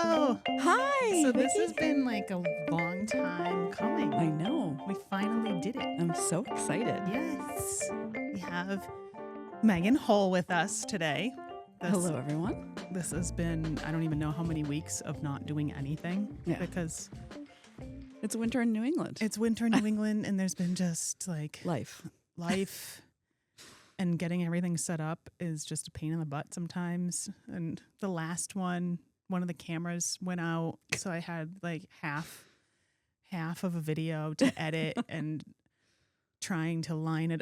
Hello. Hi. So this Vicki. has been like a long time coming. I know. We finally did it. I'm so excited. Yes. We have Meaghan Hohl with us today. Hello, everyone. This has been, I don't even know how many weeks of not doing anything. Yeah. Because It's winter in New England. it's winter in New England and there's been just like life. And getting everything set up is just a pain in the butt sometimes. And the last one of the cameras went out, so I had like half of a video to edit and trying to line it.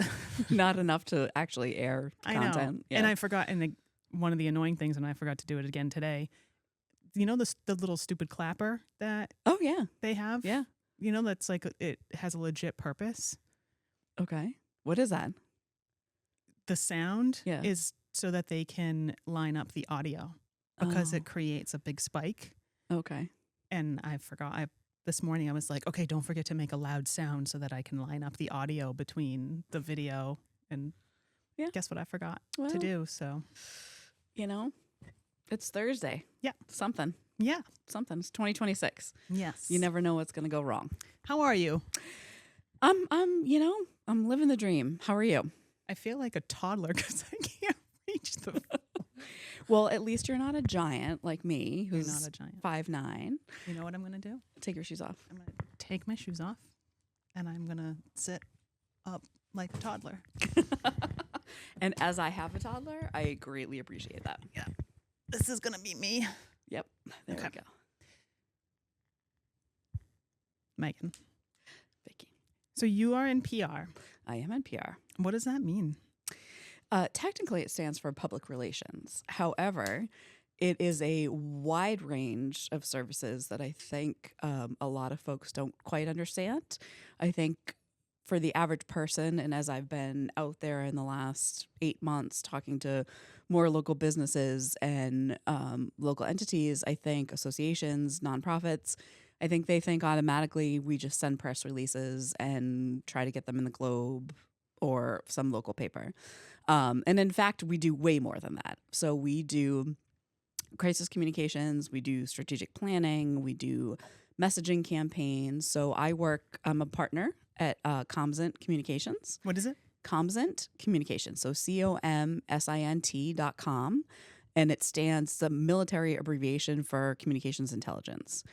Not enough to actually air content. I know. Yeah. And I forgot, and one of the annoying things, and I forgot to do it again today. You know the little stupid clapper that Oh, yeah. they have? Yeah. You know, that's like, it has a legit purpose. Okay. What is that? The sound Yeah. is so that they can line up the audio because it creates a big spike. Okay. And I forgot. This morning I was like, okay, don't forget to make a loud sound so that I can line up the audio between the video. And guess what I forgot to do? So, you know, it's Thursday. Yeah. Something. Yeah. Something. It's 2026. Yes. You never know what's going to go wrong. How are you? I'm living the dream. How are you? I feel like a toddler because I can't reach the. Well, at least you're not a giant like me, who's You're not a giant. 5'9". You know what I'm going to do? Take your shoes off. I'm going to take my shoes off and I'm going to sit up like a toddler. And as I have a toddler, I greatly appreciate that. Yeah. This is going to be me. Yep. There Okay. we go. Meaghan. Vicki. So you are in PR. I am in PR. What does that mean? Technically, it stands for public relations. However, it is a wide range of services that I think a lot of folks don't quite understand. I think for the average person, and as I've been out there in the last 8 months talking to more local businesses and local entities, I think associations, nonprofits, I think they think automatically we just send press releases and try to get them in the Globe or some local paper. And in fact, we do way more than that. So we do crisis communications, we do strategic planning, we do messaging campaigns. So I'm a partner at Comsint Communications. What is it? Comsint Communications. So COMSINT.com. And it stands the military abbreviation for communications intelligence.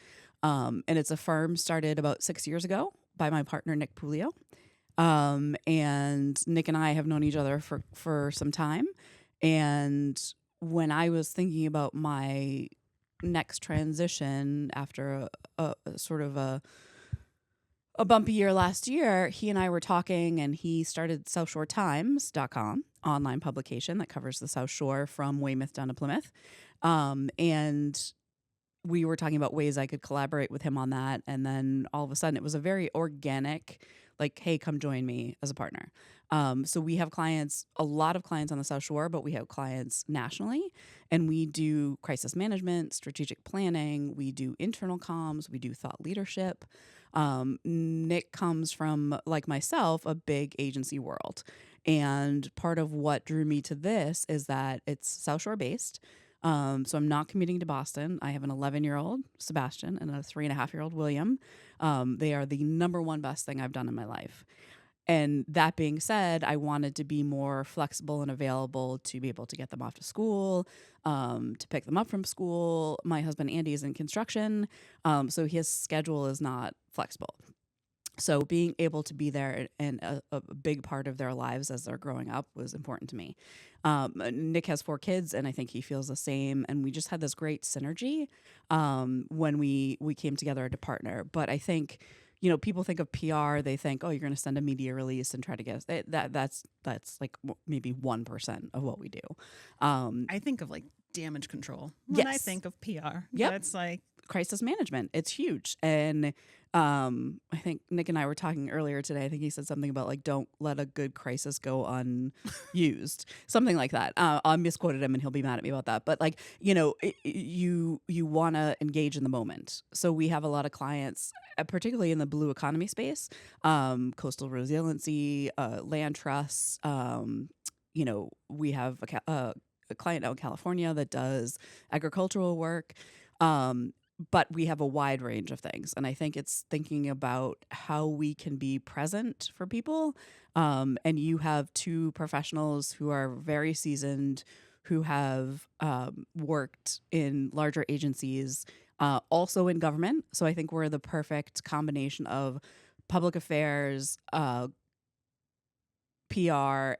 And it's a firm started about 6 years ago by my partner, Nick Pulio. And Nick and I have known each other for some time. And when I was thinking about my next transition after a sort of a bumpy year last year, he and I were talking, and he started SouthShoreTimes.com, online publication that covers the South Shore from Weymouth down to Plymouth. And we were talking about ways I could collaborate with him on that. And then all of a sudden it was a very organic, like, hey, come join me as a partner. So we have clients, a lot of clients on the South Shore, but we have clients nationally, and we do crisis management, strategic planning, we do internal comms, we do thought leadership. Nick comes from, like myself, a big agency world. And part of what drew me to this is that it's South Shore based. So I'm not commuting to Boston. I have an 11-year-old, Sebastian, and a 3.5-year-old, William. They are the number one best thing I've done in my life. And that being said, I wanted to be more flexible and available to be able to get them off to school, to pick them up from school. My husband, Andy, is in construction, so his schedule is not flexible. So being able to be there and a big part of their lives as they're growing up was important to me. Nick has 4 kids, and I think he feels the same. And we just had this great synergy when we came together to partner. But I think, people think of PR, they think, oh, you're going to send a media release and try to get that's like maybe 1% of what we do. I think of like damage control when I think of PR. Yep. That's like crisis management. It's huge. And I think Nick and I were talking earlier today. I think he said something about like, don't let a good crisis go unused, something like that. I misquoted him and he'll be mad at me about that. But like, you want to engage in the moment. So we have a lot of clients, particularly in the blue economy space, coastal resiliency, land trusts. We have a client out in California that does agricultural work. but we have a wide range of things. And I think it's thinking about how we can be present for people. And you have two professionals who are very seasoned, who have worked in larger agencies, also in government. So I think we're the perfect combination of public affairs, PR,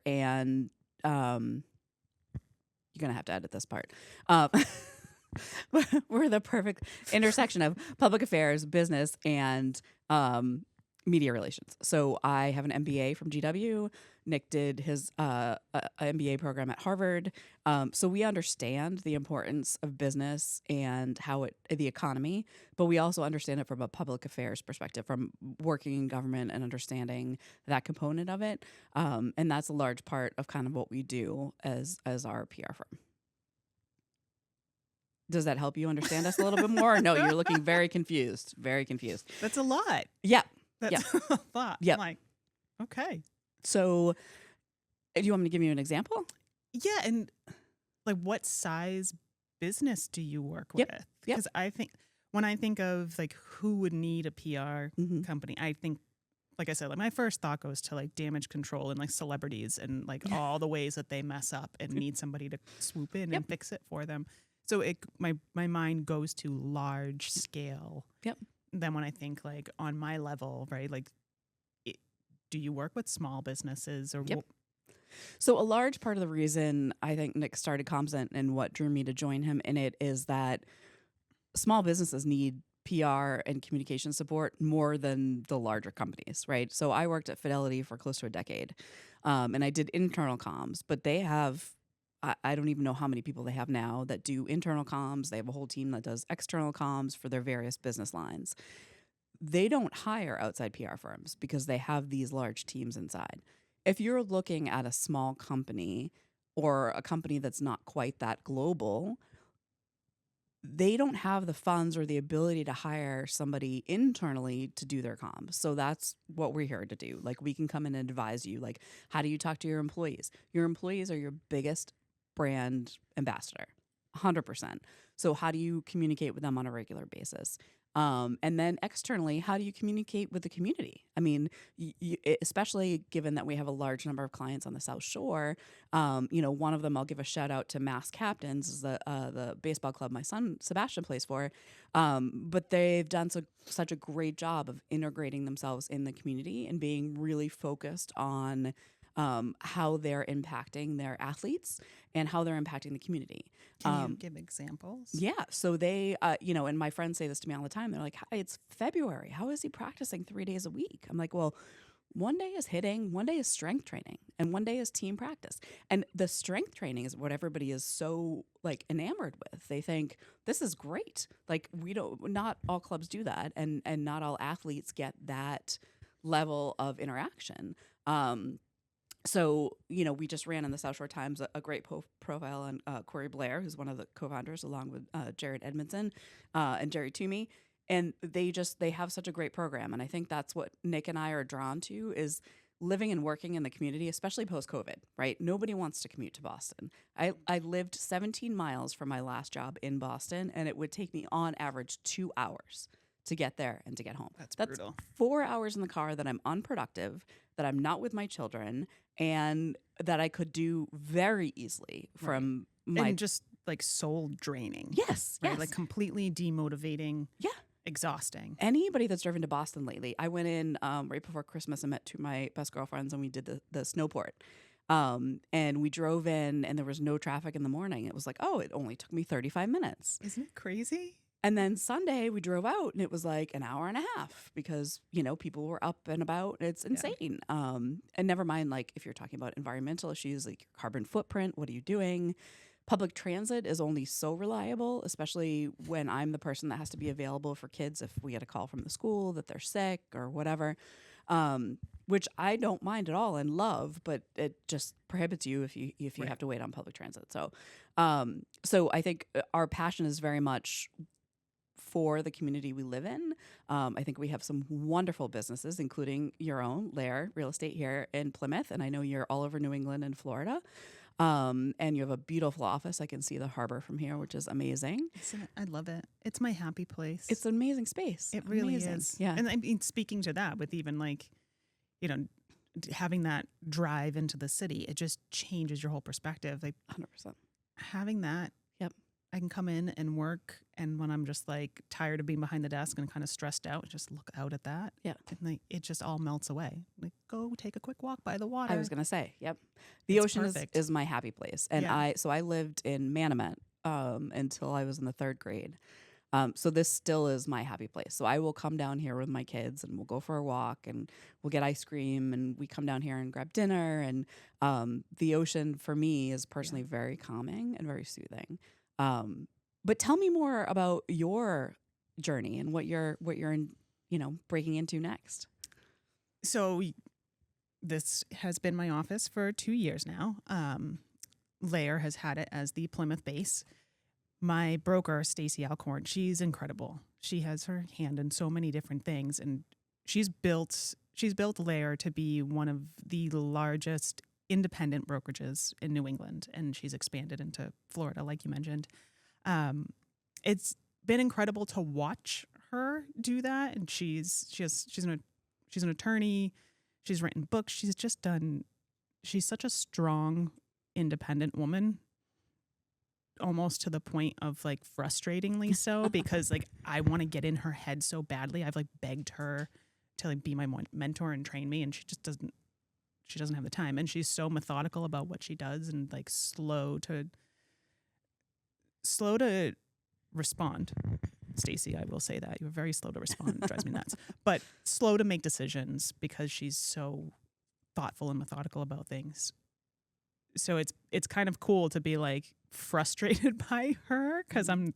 and you're going to have to edit this part. We're the perfect intersection of public affairs, business, and media relations. So I have an MBA from GW. Nick did his MBA program at Harvard. So we understand the importance of business and how the economy, but we also understand it from a public affairs perspective, from working in government and understanding that component of it. And that's a large part of kind of what we do as our PR firm. Does that help you understand us a little bit more? Or no, you're looking very confused. Very confused. That's a lot. Yeah. That's a lot. Yeah. I'm like, okay. So do you want me to give you an example? Yeah. And like, what size business do you work Yep. with? Yep. Because I think when I think of like who would need a PR company, I think, like I said, like my first thought goes to like damage control and like celebrities and like all the ways that they mess up and need somebody to swoop in and fix it for them. So my mind goes to large scale. Yep. Then when I think like on my level, right? Like, do you work with small businesses or? Yep. So a large part of the reason I think Nick started Comsint and what drew me to join him in it is that small businesses need PR and communication support more than the larger companies, right? So I worked at Fidelity for close to a decade, and I did internal comms, but they have, I don't even know how many people they have now that do internal comms. They have a whole team that does external comms for their various business lines. They don't hire outside PR firms because they have these large teams inside. If you're looking at a small company or a company that's not quite that global, they don't have the funds or the ability to hire somebody internally to do their comms. So that's what we're here to do. Like, we can come in and advise you. Like, how do you talk to your employees? Your employees are your biggest brand ambassador, 100%. So how do you communicate with them on a regular basis? And then externally, how do you communicate with the community? I mean, especially given that we have a large number of clients on the South Shore, one of them I'll give a shout out to Mass Captains, is the baseball club my son Sebastian plays for. But they've done such a great job of integrating themselves in the community and being really focused on how they're impacting their athletes and how they're impacting the community. Can you give examples? Yeah. So they, and my friends say this to me all the time. They're like, "Hi, it's February. How is he practicing 3 days a week?" I'm like, well, one day is hitting, one day is strength training, and one day is team practice. And the strength training is what everybody is so like enamored with. They think this is great. Like, not all clubs do that, and not all athletes get that level of interaction. So, we just ran in the South Shore Times a great profile on Corey Blair, who's one of the co-founders, along with Jared Edmondson and Jerry Toomey. And they have such a great program. And I think that's what Nick and I are drawn to, is living and working in the community, especially post-COVID, right? Nobody wants to commute to Boston. I lived 17 miles from my last job in Boston, and it would take me on average 2 hours to get there and to get home. That's brutal. 4 hours in the car that I'm unproductive, that I'm not with my children, and that I could do very easily from my... And just like soul draining. Yes, right? yes. Like completely demotivating. Yeah. Exhausting. Anybody that's driven to Boston lately, I went in right before Christmas and met two of my best girlfriends, and we did the snowport. And we drove in, and there was no traffic in the morning. It was like, oh, it only took me 35 minutes. Isn't it crazy? And then Sunday we drove out, and it was like an hour and a half because, people were up and about. It's insane. Yeah. And never mind, like, if you're talking about environmental issues, like your carbon footprint, what are you doing? Public transit is only so reliable, especially when I'm the person that has to be available for kids if we get a call from the school that they're sick or whatever, which I don't mind at all and love, but it just prohibits you if you Right. have to wait on public transit. So I think our passion is very much for the community we live in. I think we have some wonderful businesses, including your own, Lair Real Estate here in Plymouth, and I know you're all over New England and Florida. And you have a beautiful office. I can see the harbor from here, which is amazing. I love it. It's my happy place. It's an amazing space. It really amazing. is. Yeah. And I mean, speaking to that, with even like, you know, having that drive into the city, it just changes your whole perspective. Like 100%. having that, Yep. I can come in and work, and when I'm just like tired of being behind the desk and kind of stressed out, just look out at that. Yeah. And like it just all melts away. Like go take a quick walk by the water. I was gonna say, yep. The It's ocean perfect. is my happy place, and Yeah. I lived in Manamet until I was in the 3rd grade. So this still is my happy place. So I will come down here with my kids, and we'll go for a walk, and we'll get ice cream, and we come down here and grab dinner. And the ocean for me is personally very calming and very soothing. But tell me more about your journey and what you're in, breaking into next. So this has been my office for 2 years now. Lair has had it as the Plymouth base. My broker, Stacey Alcorn, she's incredible. She has her hand in so many different things, and she's built Lair to be one of the largest independent brokerages in New England, and she's expanded into Florida, like you mentioned. It's been incredible to watch her do that, and she's an attorney. She's written books. She's such a strong, independent woman, almost to the point of like frustratingly so, because like I want to get in her head so badly. I've like begged her to like be my mentor and train me, and she doesn't have the time. And she's so methodical about what she does, and like slow to respond. Stacey, I will say that you're very slow to respond. It drives me nuts, but slow to make decisions because she's so thoughtful and methodical about things. So it's kind of cool to be like frustrated by her because I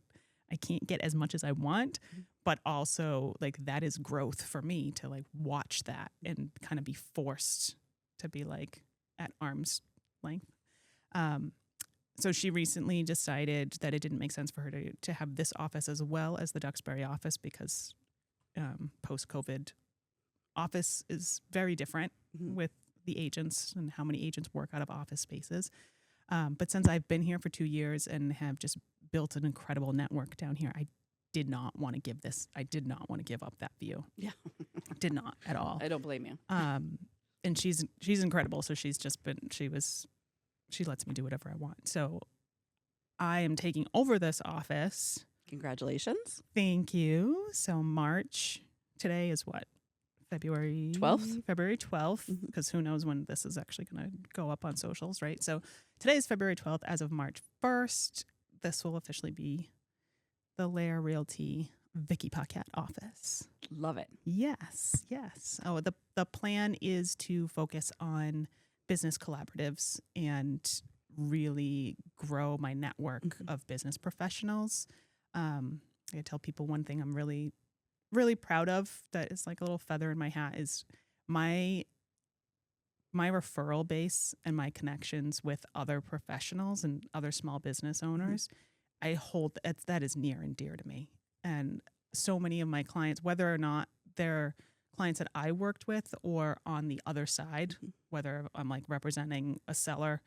can't get as much as I want, but also like that is growth for me to like watch that and kind of be forced to be like at arm's length. So she recently decided that it didn't make sense for her to have this office as well as the Duxbury office because post-COVID office is very different with the agents and how many agents work out of office spaces. But since I've been here for 2 years and have just built an incredible network down here, I did not want to give up that view. Yeah. Did not at all. I don't blame you. And she's incredible. So she lets me do whatever I want. So I am taking over this office. Congratulations. Thank you. So today is what? February 12th? February 12th, because who knows when this is actually going to go up on socials, right? So today is February 12th. As of March 1st, this will officially be the Lair Realty Vicki Paquette office. Love it. Yes. Oh, the plan is to focus on business collaboratives and really grow my network of business professionals. I tell people one thing I'm really, really proud of that is like a little feather in my hat is my referral base and my connections with other professionals and other small business owners. I hold that is near and dear to me. And so many of my clients, whether or not they're clients that I worked with or on the other side, whether I'm like representing a seller,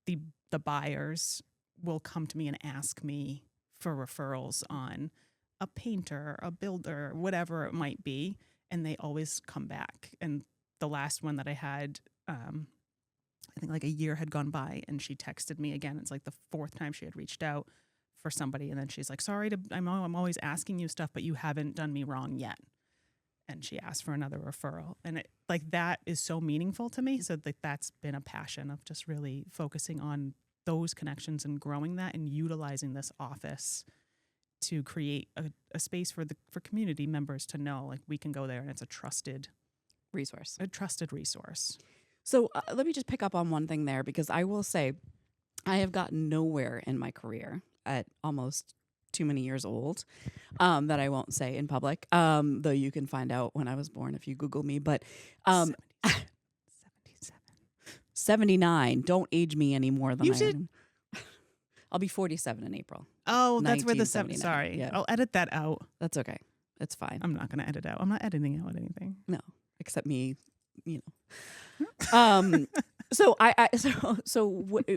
the buyers will come to me and ask me for referrals on a painter, a builder, whatever it might be. And they always come back. And the last one that I had, I think like a year had gone by and she texted me again. It's like the 4th time she had reached out for somebody. And then she's like, sorry, I'm always asking you stuff, but you haven't done me wrong yet. And she asked for another referral. And that is so meaningful to me. So that's been a passion of just really focusing on those connections and growing that and utilizing this office to create a space for community members to know, like, we can go there and it's a trusted resource. So let me just pick up on one thing there, because I will say I have gotten nowhere in my career at almost too many years old, that I won't say in public, though you can find out when I was born if you Google me. But 77. 79. Don't age me any more than You I should- am. I'll be 47 in April. Oh, that's where the 7. 1979. Sorry. Yeah. I'll edit that out. That's okay. It's fine. I'm not going to edit out. I'm not editing out anything. No, except me, So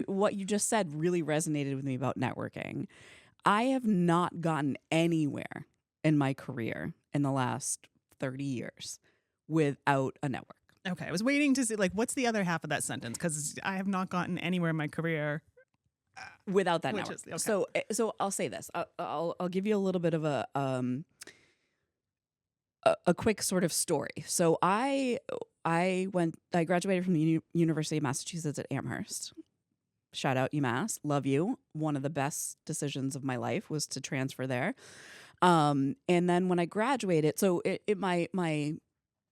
what you just said really resonated with me about networking. I have not gotten anywhere in my career in the last 30 years without a network. Okay, I was waiting to see like what's the other half of that sentence because I have not gotten anywhere in my career Without that which network. is okay. So I'll say this. I'll give you a little bit of a quick sort of story. So I graduated from the University of Massachusetts at Amherst. Shout out UMass, love you. One of the best decisions of my life was to transfer there. And then when I graduated, so my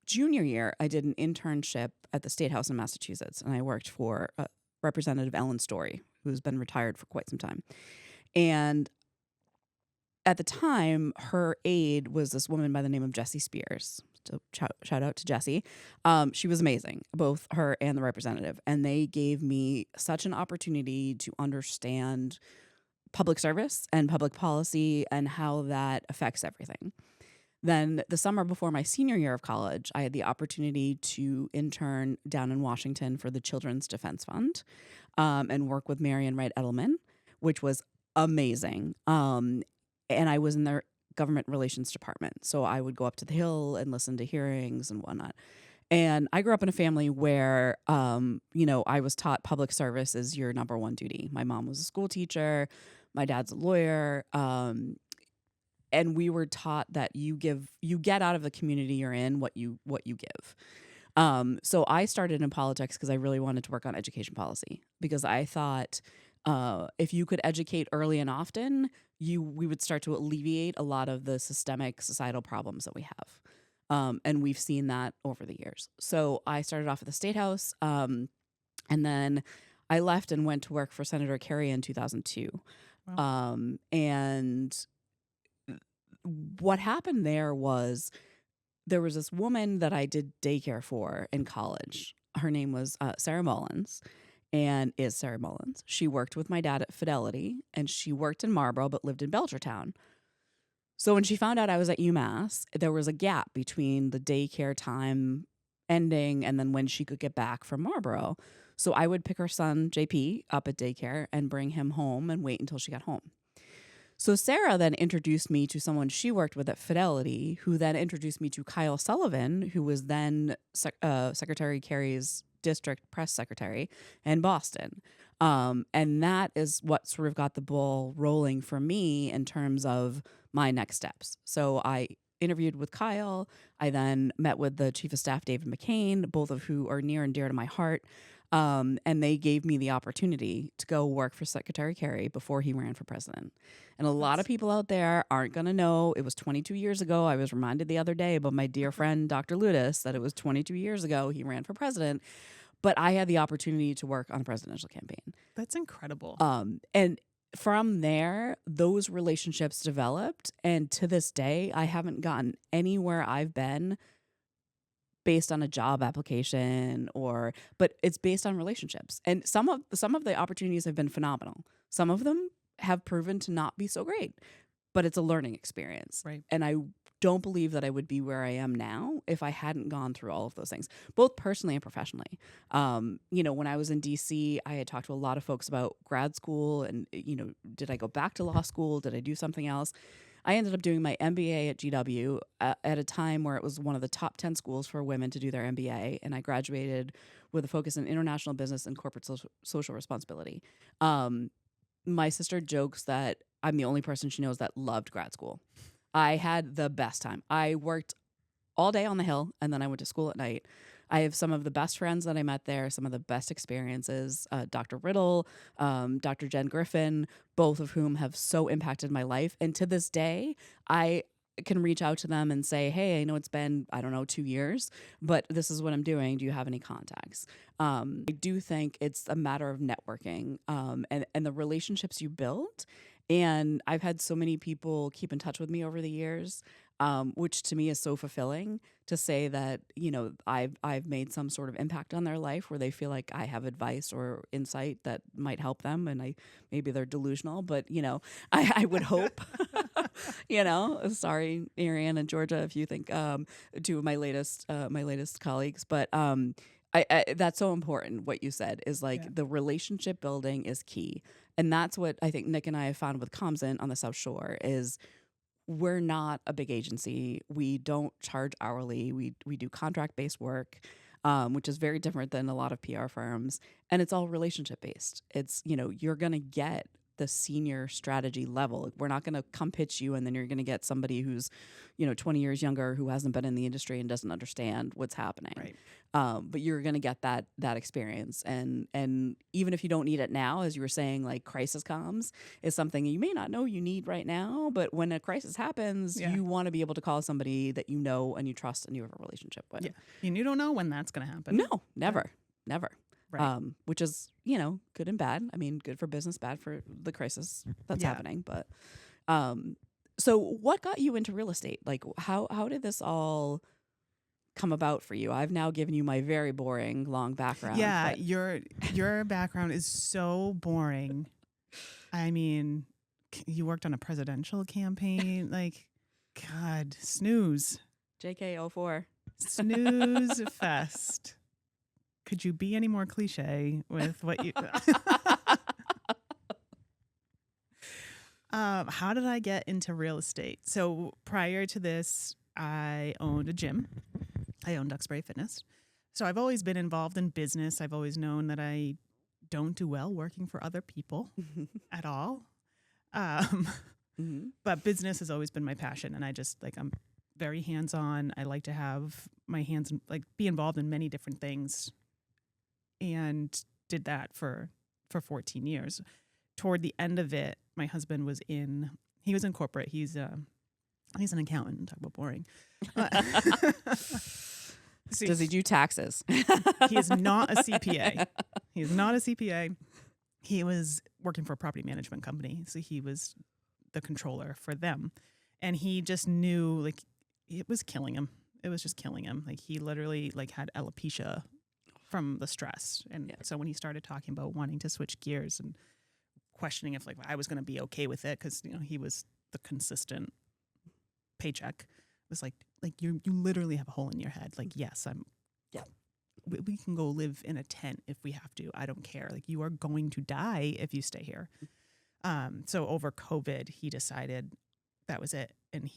junior year, I did an internship at the State House in Massachusetts, and I worked for Representative Ellen Story, who's been retired for quite some time. And at the time, her aide was this woman by the name of Jessie Spears. So shout out to Jessie. She was amazing, both her and the representative. And they gave me such an opportunity to understand public service and public policy and how that affects everything. Then the summer before my senior year of college, I had the opportunity to intern down in Washington for the Children's Defense Fund and work with Marian Wright Edelman, which was amazing. And I was in their government relations department. So I would go up to the Hill and listen to hearings and whatnot. And I grew up in a family where, I was taught public service is your number one duty. My mom was a school teacher. My dad's a lawyer. And we were taught that you get out of the community you're in what you give. So I started in politics because I really wanted to work on education policy because I thought if you could educate early and often, we would start to alleviate a lot of the systemic societal problems that we have. And we've seen that over the years. So I started off at the State House, and then I left and went to work for Senator Kerry in 2002. Wow. And what happened there was this woman that I did daycare for in college. Her name was Sarah Mullins. And is Sarah Mullins. She worked with my dad at Fidelity, and she worked in Marlborough but lived in Belchertown. So when she found out I was at UMass, there was a gap between the daycare time ending and then when she could get back from Marlborough. So I would pick her son, JP, up at daycare and bring him home and wait until she got home. So Sarah then introduced me to someone she worked with at Fidelity, who then introduced me to Kyle Sullivan, who was then Secretary Kerry's district press secretary in Boston. And that is what sort of got the ball rolling for me in terms of my next steps. So I interviewed with Kyle. I then met with the chief of staff, David McCain, both of who are near and dear to my heart. And they gave me the opportunity to go work for Secretary Kerry before he ran for president. And a lot of people out there aren't going to know. It was 22 years ago. I was reminded the other day by my dear friend, Dr. Ludis, that it was 22 years ago he ran for president. But I had the opportunity to work on a presidential campaign. That's incredible. And from there, those relationships developed. And to this day, I haven't gotten anywhere I've been based on a job application but it's based on relationships. And some of the opportunities have been phenomenal. Some of them have proven to not be so great, but it's a learning experience. Right. And I don't believe that I would be where I am now if I hadn't gone through all of those things, both personally and professionally. When I was in DC, I had talked to a lot of folks about grad school and, did I go back to law school? Did I do something else? I ended up doing my MBA at GW at a time where it was one of the top 10 schools for women to do their MBA. And I graduated with a focus in international business and corporate social responsibility. My sister jokes that I'm the only person she knows that loved grad school. I had the best time. I worked all day on the Hill, and then I went to school at night. I have some of the best friends that I met there, some of the best experiences. Dr. Riddle, Dr. Jen Griffin, both of whom have so impacted my life. And to this day, I can reach out to them and say, hey, I know it's been, 2 years, but this is what I'm doing. Do you have any contacts? I do think it's a matter of networking and the relationships you build. And I've had so many people keep in touch with me over the years, which to me is so fulfilling to say that, I've made some sort of impact on their life where they feel like I have advice or insight that might help them. And maybe they're delusional, but, I would hope, sorry, Ariane and Georgia, if you think two of my latest colleagues, but I that's so important. What you said is like Yeah. the relationship building is key. And that's what I think Nick and I have found with Comsint on the South Shore is we're not a big agency. We don't charge hourly. We do contract based work, which is very different than a lot of PR firms. And it's all relationship based. It's, you know, you're gonna get the senior strategy level. We're not gonna come pitch you and then you're gonna get somebody who's, you know, 20 years younger who hasn't been in the industry and doesn't understand what's happening. Right. But you're gonna get that experience. And even if you don't need it now, as you were saying, like crisis comms is something you may not know you need right now, but when a crisis happens, Yeah. you want to be able to call somebody that you know and you trust and you have a relationship with. Yeah. And you don't know when that's going to happen. No, never, never. Right. Which is, you know, good and bad. I mean, good for business, bad for the crisis that's Yeah. happening. But so what got you into real estate? Like how did this all come about for you? I've now given you my very boring long background. Yeah, but your background is so boring. I mean, you worked on a presidential campaign. Like, God, snooze. JK04. Snooze fest. Could you be any more cliche with what you... How did I get into real estate? So prior to this, I owned a gym. I owned Duxbury Fitness. So I've always been involved in business. I've always known that I don't do well working for other people at all. But business has always been my passion. And I just like, I'm very hands-on. I like to have my hands, like be involved in many different things, and did that for 14 years. Toward the end of it, my husband was in corporate. He's an accountant. Talk about boring. Does he do taxes? He is not a CPA. He is not a CPA. He was working for a property management company. So he was the controller for them. And he just knew, like, it was killing him. It was just killing him. Like, he literally, like, had alopecia from the stress. And so when he started talking about wanting to switch gears and questioning if, like, I was going to be okay with it, because, you know, he was the consistent paycheck, it was like you literally have a hole in your head. Like, yes, we can go live in a tent if we have to. I don't care. Like, you are going to die if you stay here. So over COVID, he decided that was it. And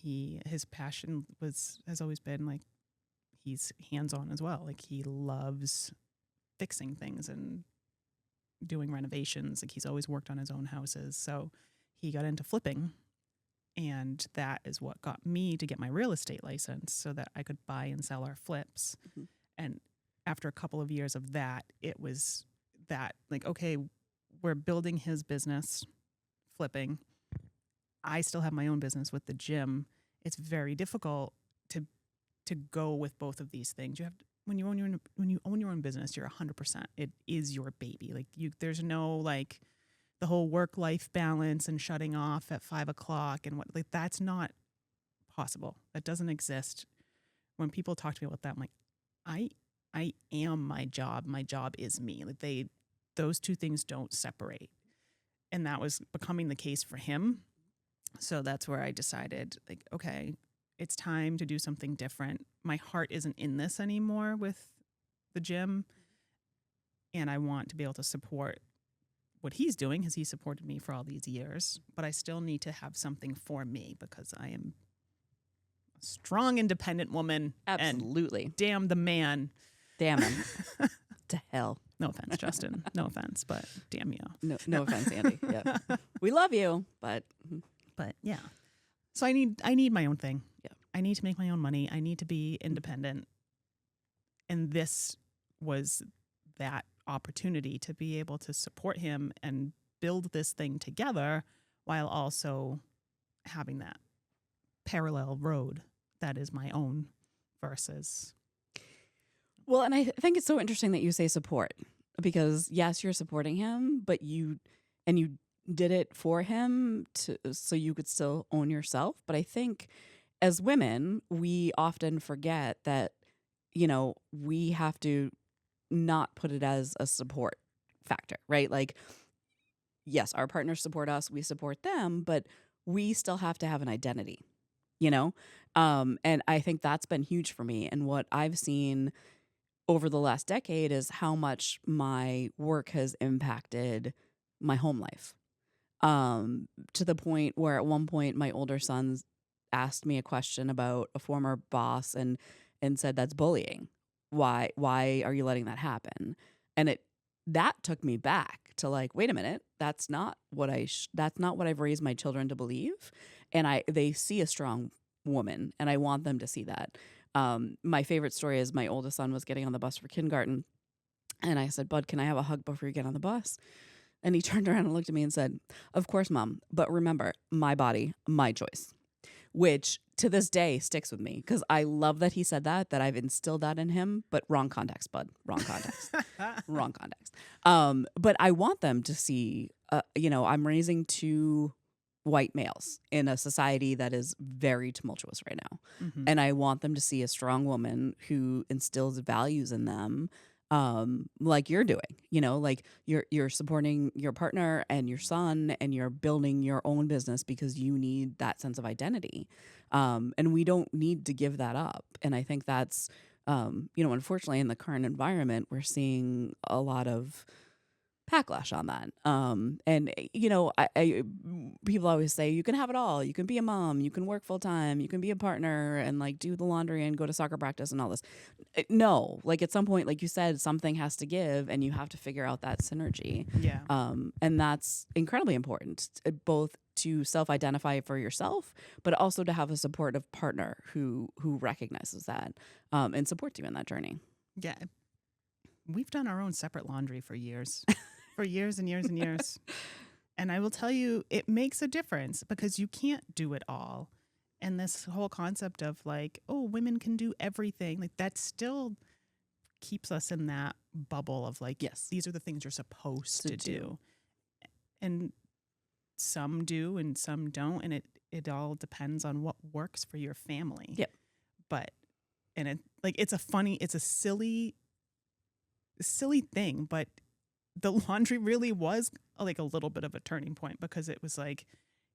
his passion has always been, like, he's hands-on as well. Like, he loves fixing things and doing renovations. Like, he's always worked on his own houses. So he got into flipping. And that is what got me to get my real estate license, so that I could buy and sell our flips. And after a couple of years of that, it was that, like, okay, we're building his business, flipping. I still have my own business with the gym. It's very difficult to go with both of these things. You have to, when you own your own business, you're 100%. It is your baby. Like, there's no, like, the whole work-life balance and shutting off at 5 o'clock and what, like, that's not possible. That doesn't exist. When people talk to me about that, I'm like, I am my job. My job is me. Like, those two things don't separate. And that was becoming the case for him. So that's where I decided, like, okay, it's time to do something different. My heart isn't in this anymore with the gym. And I want to be able to support what he's doing, because he supported me for all these years. But I still need to have something for me, because I am a strong, independent woman. Absolutely. And damn the man. Damn him. To hell. No offense, Justin. No offense, but damn you. No offense, Andy. Yeah. We love you, but yeah. So I need my own thing. Yeah. I need to make my own money. I need to be independent. And this was that opportunity to be able to support him and build this thing together, while also having that parallel road that is my own versus. Well, and I think it's so interesting that you say support, because yes, you're supporting him, but you did it for him so you could still own yourself. But I think as women, we often forget that, you know, we have to not put it as a support factor, right? Like, yes, our partners support us, we support them, but we still have to have an identity, you know? And I think that's been huge for me. And what I've seen over the last decade is how much my work has impacted my home life. To the point where at one point my older son asked me a question about a former boss and said, that's bullying. Why are you letting that happen? And that took me back to like, wait a minute, that's not what that's not what I've raised my children to believe. And they see a strong woman, and I want them to see that. My favorite story is my oldest son was getting on the bus for kindergarten, and I said, Bud, can I have a hug before you get on the bus? And he turned around and looked at me and said, of course, Mom. But remember, my body, my choice, which to this day sticks with me because I love that he said that I've instilled that in him, but wrong context, Bud, wrong context, wrong context. But I want them to see, I'm raising two white males in a society that is very tumultuous right now. Mm-hmm. And I want them to see a strong woman who instills values in them, like you're doing, like you're supporting your partner and your son, and you're building your own business because you need that sense of identity. And we don't need to give that up. And I think that's, unfortunately in the current environment, we're seeing a lot of backlash on that. People always say you can have it all. You can be a mom, you can work full time, you can be a partner and like do the laundry and go to soccer practice and all this. No, like at some point, like you said, something has to give and you have to figure out that synergy. Yeah. And that's incredibly important, both to self-identify for yourself, but also to have a supportive partner who recognizes that and supports you in that journey. Yeah. We've done our own separate laundry for years. For years and years and years. And I will tell you, it makes a difference because you can't do it all. And this whole concept of like, oh, women can do everything, like that still keeps us in that bubble of like, yes, these are the things you're supposed to do. And some do and some don't. And it all depends on what works for your family. Yep. But, and it's a silly thing, but the laundry really was like a little bit of a turning point because it was like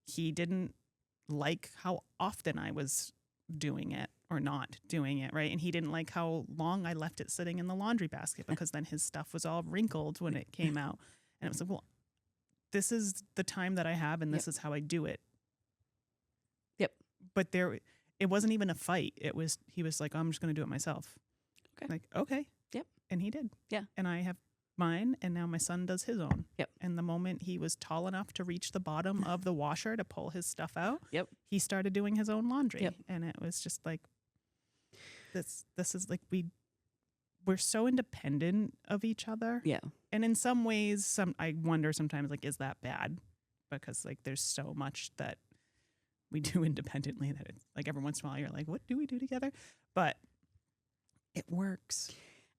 he didn't like how often I was doing it or not doing it, right? And he didn't like how long I left it sitting in the laundry basket because then his stuff was all wrinkled when it came out. And it was like, well, this is the time that I have and this is how I do it. Yep. But it wasn't even a fight. He was like, oh, I'm just going to do it myself. Okay. Like, okay. Yep. And he did. Yeah. And I have mine, and now my son does his own. Yep. And the moment he was tall enough to reach the bottom of the washer to pull his stuff out, yep, he started doing his own laundry. Yep. And it was just like, this is like we're so independent of each other. Yeah. And in some ways, I wonder sometimes, like, is that bad? Because like there's so much that we do independently that it's like every once in a while you're like, what do we do together? But it works.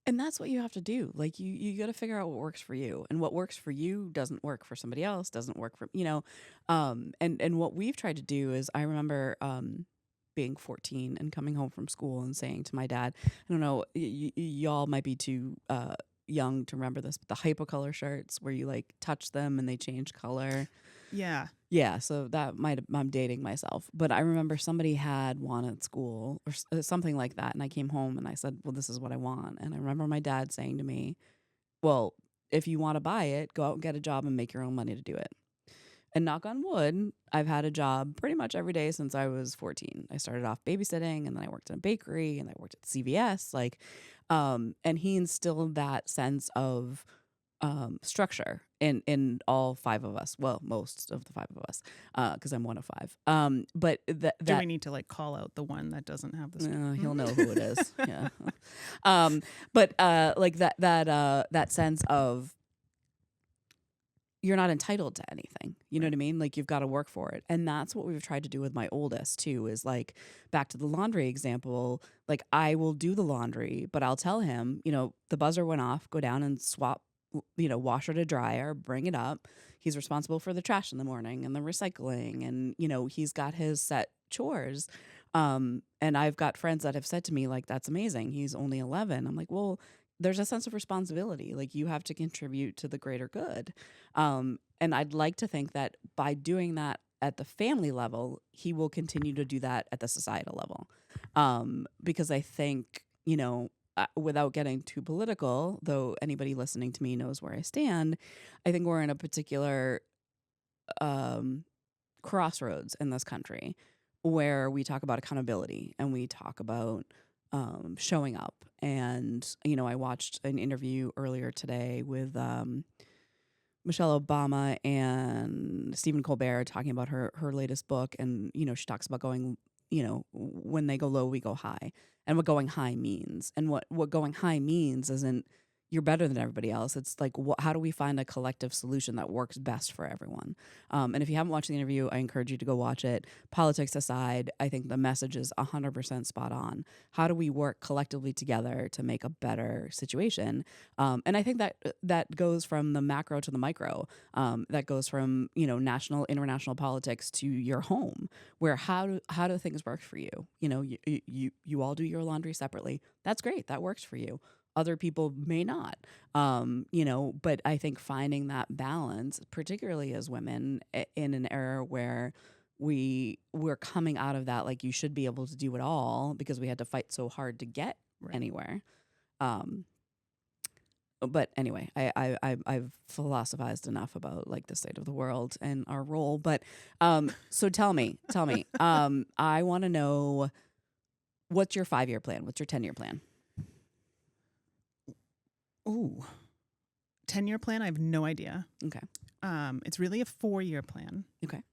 And that's what you have to do. Like you got to figure out what works for you, and what works for you doesn't work for somebody else, doesn't work for, and what we've tried to do is, I remember, being 14 and coming home from school and saying to my dad, I don't know, y'all might be too, young to remember this, but the hypocolor shirts where you like touch them and they change color. Yeah. Yeah, so I'm dating myself, but I remember somebody had one at school or something like that, and I came home and I said, well, this is what I want. And I remember my dad saying to me, well, if you want to buy it, go out and get a job and make your own money to do it. And knock on wood, I've had a job pretty much every day since I was 14. I started off babysitting, and then I worked in a bakery, and I worked at CVS, and he instilled that sense of structure in all five of us. Well, most of the five of us, because I'm one of five. But do we need to like call out the one that doesn't have this? He'll know who it is. Yeah. But like that sense of you're not entitled to anything. You know what I mean? Like you've got to work for it. And that's what we've tried to do with my oldest too, is like back to the laundry example, like I will do the laundry, but I'll tell him, the buzzer went off, go down and swap, washer to dryer, bring it up. He's responsible for the trash in the morning and the recycling, and he's got his set chores. And I've got friends that have said to me, like, that's amazing, he's only 11. I'm like, well, there's a sense of responsibility. Like you have to contribute to the greater good. And I'd like to think that by doing that at the family level, he will continue to do that at the societal level. Because I think, without getting too political, though anybody listening to me knows where I stand, I think we're in a particular crossroads in this country where we talk about accountability and we talk about showing up. And, I watched an interview earlier today with Michelle Obama and Stephen Colbert talking about her latest book. And, she talks about going, when they go low, we go high, and what going high means. And what going high means isn't you're better than everybody else. It's like, how do we find a collective solution that works best for everyone? And if you haven't watched the interview, I encourage you to go watch it. Politics aside, I think the message is 100% spot on. How do we work collectively together to make a better situation? And I think that goes from the macro to the micro. That goes from, national, international politics to your home, where how do things work for you? You all do your laundry separately. That's great. That works for you. Other people may not, but I think finding that balance, particularly as women in an era where we're coming out of that, like, you should be able to do it all because we had to fight so hard to get anywhere. But anyway, I've philosophized enough about like the state of the world and our role. But so tell me, I want to know, what's your 5-year plan? What's your 10-year plan? Ooh, 10-year plan? I have no idea. Okay. It's really a 4-year plan. Okay.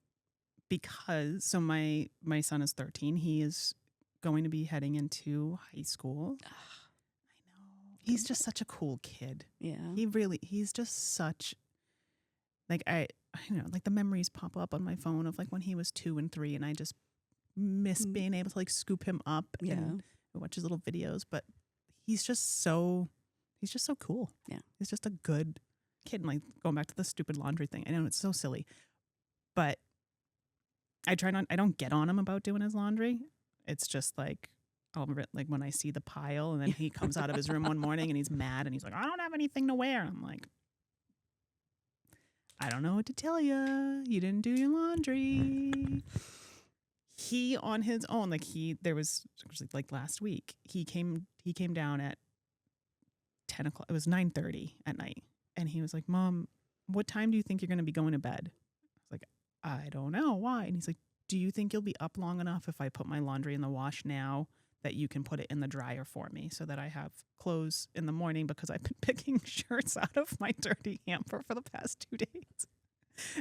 Because, so my son is 13. He is going to be heading into high school. I know. He's just such a cool kid. Yeah. He's just such, like, like the memories pop up on my phone of like when he was 2 and 3, and I just miss being able to like scoop him up and watch his little videos. But he's just so cool. Yeah. He's just a good kid. And like going back to the stupid laundry thing, I know it's so silly, but I don't get on him about doing his laundry. It's just like, like when I see the pile and then he comes out of his room one morning and he's mad and he's like, I don't have anything to wear. And I'm like, I don't know what to tell you. You didn't do your laundry. He on his own, like there was like last week, he came down at 10 o'clock. It was 9:30 at night. And he was like, Mom, what time do you think you're going to be going to bed? I was like, I don't know. Why? And he's like, do you think you'll be up long enough if I put my laundry in the wash now that you can put it in the dryer for me so that I have clothes in the morning, because I've been picking shirts out of my dirty hamper for the past 2 days.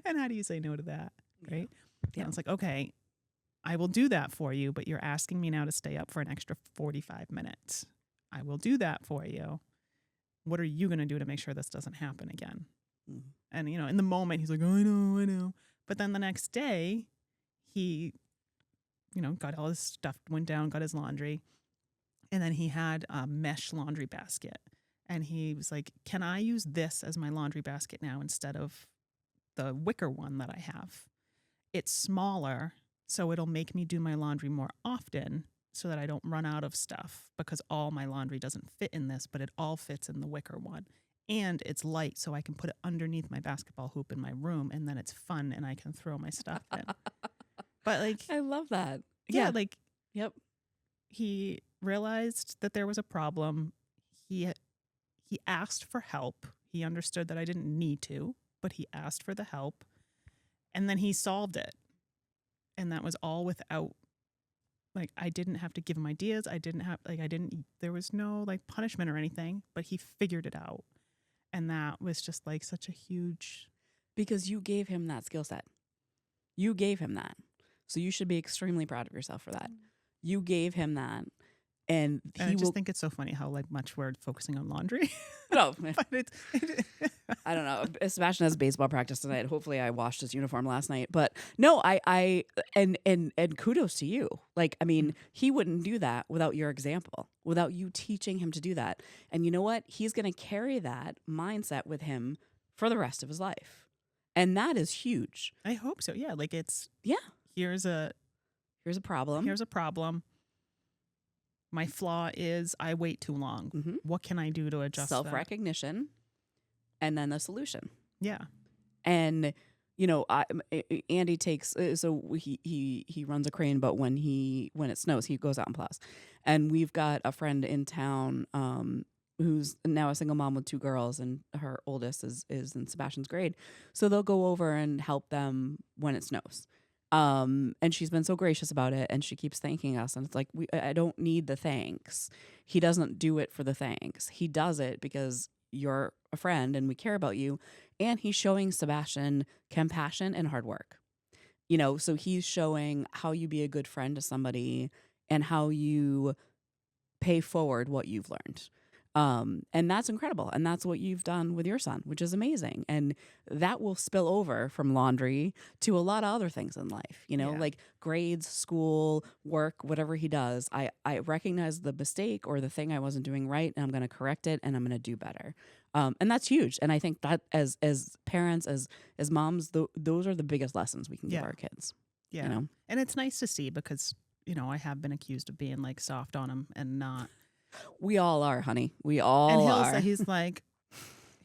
And how do you say no to that? Right? Yeah. And it's like, okay, I will do that for you, but you're asking me now to stay up for an extra 45 minutes. I will do that for you. What are you going to do to make sure this doesn't happen again? Mm-hmm. And, in the moment, he's like, I know. But then the next day, he, got all his stuff, went down, got his laundry. And then he had a mesh laundry basket. And he was like, can I use this as my laundry basket now instead of the wicker one that I have? It's smaller, so it'll make me do my laundry more often, so that I don't run out of stuff, because all my laundry doesn't fit in this, but it all fits in the wicker one. And it's light, so I can put it underneath my basketball hoop in my room, and then it's fun, and I can throw my stuff in. But like, I love that. Yeah, like, yep. He realized that there was a problem. He asked for help. He understood that I didn't need to, but he asked for the help, and then he solved it. And that was all without, like, I didn't have to give him ideas. There was no like punishment or anything, but he figured it out. And that was just like such a huge. Because you gave him that skill set. You gave him that. So you should be extremely proud of yourself for that. You gave him that. And I just think it's so funny how like much we're focusing on laundry. No, but I don't know. Sebastian has baseball practice tonight. Hopefully, I washed his uniform last night. But no, and kudos to you. Like, I mean, he wouldn't do that without your example, without you teaching him to do that. And you know what? He's going to carry that mindset with him for the rest of his life, and that is huge. I hope so. Yeah, like here's a problem. Here's a problem. My flaw is I wait too long. Mm-hmm. What can I do to adjust self-recognition, and then the solution? Yeah. And, Andy takes, so he runs a crane, but when it snows, he goes out and plows. And we've got a friend in town who's now a single mom with 2 girls, and her oldest is in Sebastian's grade. So they'll go over and help them when it snows. And she's been so gracious about it, and she keeps thanking us. And it's like, I don't need the thanks. He doesn't do it for the thanks. He does it because you're a friend and we care about you. And he's showing Sebastian compassion and hard work. You know, so he's showing how you be a good friend to somebody and how you pay forward what you've learned. And that's incredible. And that's what you've done with your son, which is amazing. And that will spill over from laundry to a lot of other things in life, you know, like grades, school, work, whatever he does. I recognize the mistake or the thing I wasn't doing right, and I'm going to correct it, and I'm going to do better. And that's huge. And I think that as parents, as moms, those are the biggest lessons we can give our kids. Yeah. You know? And it's nice to see because, you know, I have been accused of being like soft on him and not. We all are, honey. We all are. And he's like,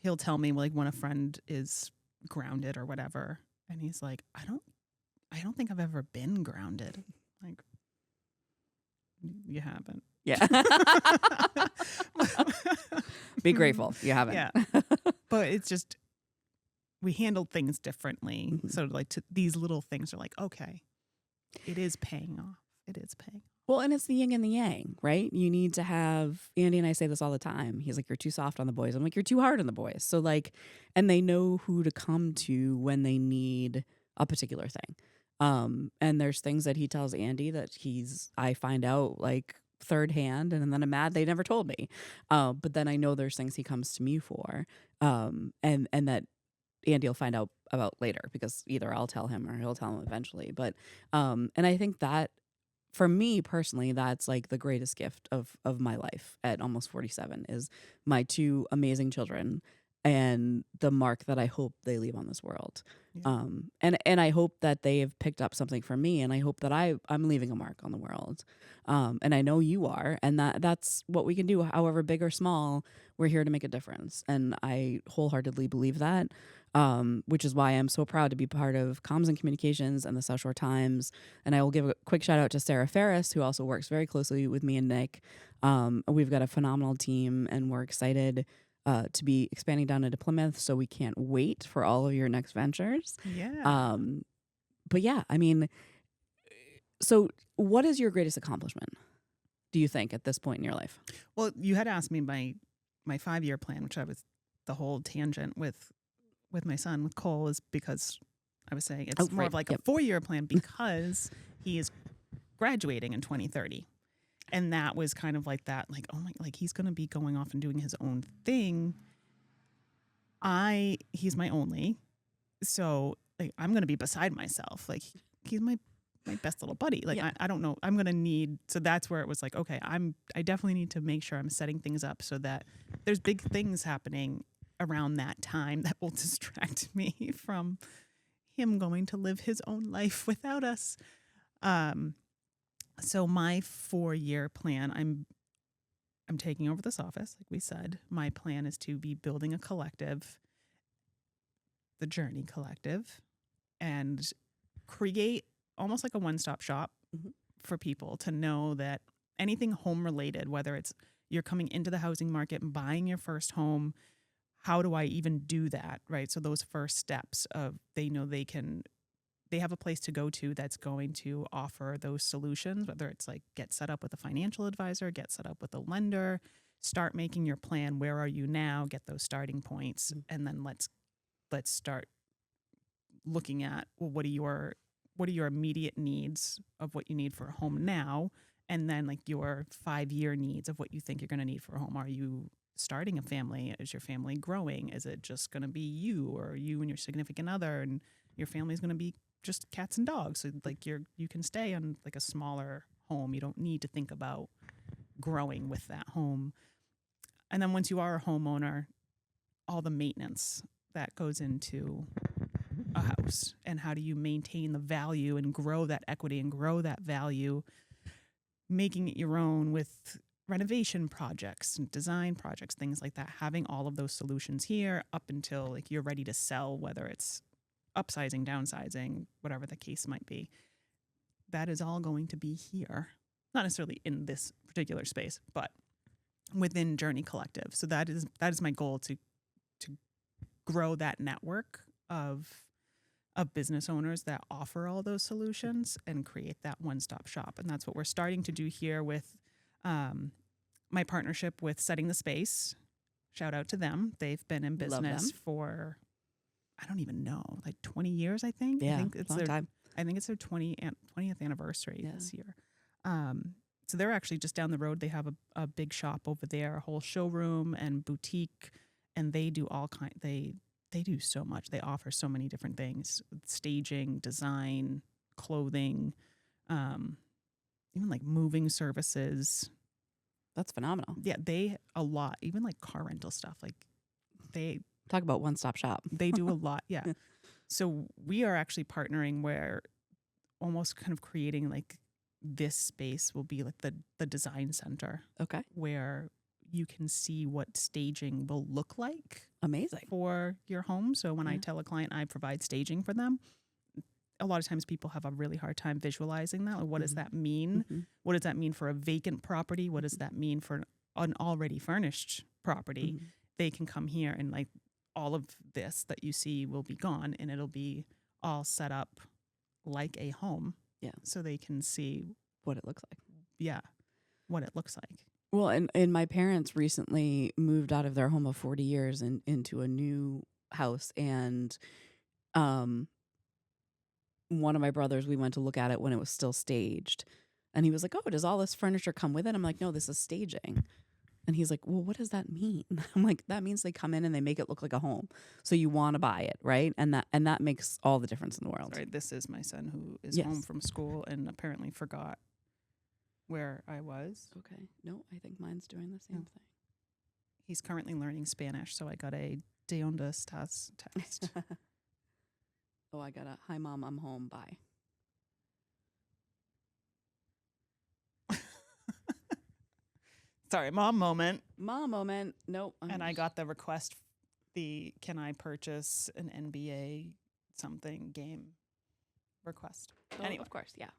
he'll tell me like when a friend is grounded or whatever. And he's like, I don't think I've ever been grounded. Like, you haven't. Yeah. Be grateful you haven't. Yeah. But it's just, we handled things differently. Mm-hmm. So like these little things are like, okay, it is paying off. It is paying off. Well, and it's the yin and the yang, right? You need to have, Andy and I say this all the time. He's like, you're too soft on the boys. I'm like, you're too hard on the boys. So like, and they know who to come to when they need a particular thing. And there's things that he tells Andy that I find out like third hand, and then I'm mad they never told me. But then I know there's things he comes to me for, and that Andy will find out about later, because either I'll tell him or he'll tell him eventually. But and I think that for me personally, that's like the greatest gift of my life at almost 47 is my 2 amazing children and the mark that I hope they leave on this world. Yeah. And I hope that they have picked up something from me, and I hope that I'm leaving a mark on the world. And I know you are, and that's what we can do, however big or small. We're here to make a difference, and I wholeheartedly believe that. Which is why I'm so proud to be part of Comsint Communications and the South Shore Times. And I will give a quick shout out to Sarah Ferris, who also works very closely with me and Nick. We've got a phenomenal team, and we're excited to be expanding down into Plymouth. So we can't wait for all of your next ventures. Yeah. But yeah, I mean, so what is your greatest accomplishment, do you think, at this point in your life? Well, you had asked me my 5-year plan, which I was the whole tangent with my son, with Cole, is because I was saying it's more of like a 4-year plan because he is graduating in 2030. And that was kind of like that, like, oh my, like he's going to be going off and doing his own thing. He's my only, so like I'm going to be beside myself. Like he's my best little buddy. Like I don't know, I'm going to need, so that's where it was like, okay, I definitely need to make sure I'm setting things up so that there's big things happening around that time that will distract me from him going to live his own life without us. So my 4-year plan, I'm taking over this office, like we said. My plan is to be building a collective, the Journey Collective, and create almost like a one-stop shop for people to know that anything home related, whether it's you're coming into the housing market and buying your first home, how do I even do that, right? So those first steps of they know they have a place to go to that's going to offer those solutions, whether it's like get set up with a financial advisor, get set up with a lender, start making your plan. Where are you now? Get those starting points. And then let's start looking at, well, what are your immediate needs of what you need for a home now? And then like your 5-year needs of what you think you're going to need for a home. Are you starting a family? Is your family growing? Is it just going to be you or you and your significant other, and your family's going to be just cats and dogs? So like you can stay on like a smaller home. You don't need to think about growing with that home. And then once you are a homeowner, all the maintenance that goes into a house, and how do you maintain the value and grow that equity and grow that value, making it your own with renovation projects and design projects, things like that, having all of those solutions here up until like you're ready to sell, whether it's upsizing, downsizing, whatever the case might be. That is all going to be here. not necessarily in this particular space, but within Journey Collective. So that is my goal, to grow that network of business owners that offer all those solutions and create that one-stop shop. And that's what we're starting to do here with my partnership with Setting the Space. Shout out to them. They've been in business for, I don't even know, like 20 years, I think. Yeah, I think it's long time. I think it's their 20th anniversary this year. So they're actually just down the road. They have a big shop over there, a whole showroom and boutique, and they do all kind. They do so much. They offer so many different things: staging, design, clothing, even like moving services. That's phenomenal. Yeah, they a lot. Even like car rental stuff. Like they talk about one-stop shop. They do a lot. Yeah. So we are actually partnering where almost kind of creating like this space will be like the design center. Okay. Where you can see what staging will look like. Amazing. For your home. So when I tell a client I provide staging for them, a lot of times people have a really hard time visualizing that. Like, what does that mean? What does that mean for a vacant property? What does that mean for an already furnished property? They can come here and like all of this that you see will be gone, and it'll be all set up like a home. Yeah. So they can see what it looks like. Yeah. What it looks like. Well, and my parents recently moved out of their home of 40 years and into a new house. And one of my brothers, we went to look at it when it was still staged. And he was like, oh, does all this furniture come with it? I'm like, no, this is staging. And he's like, well, what does that mean? I'm like, that means they come in and they make it look like a home. So you want to buy it, right? And that makes all the difference in the world. Right. This is my son who is home from school and apparently forgot where I was. Okay. No, I think mine's doing the same thing. He's currently learning Spanish, so I got a ¿De dónde estás text. Oh, I got a hi mom, I'm home, bye. Sorry, mom moment. Mom moment. Nope. And I got the request, can I purchase an NBA something game request. Oh, anyway. Of course, yeah.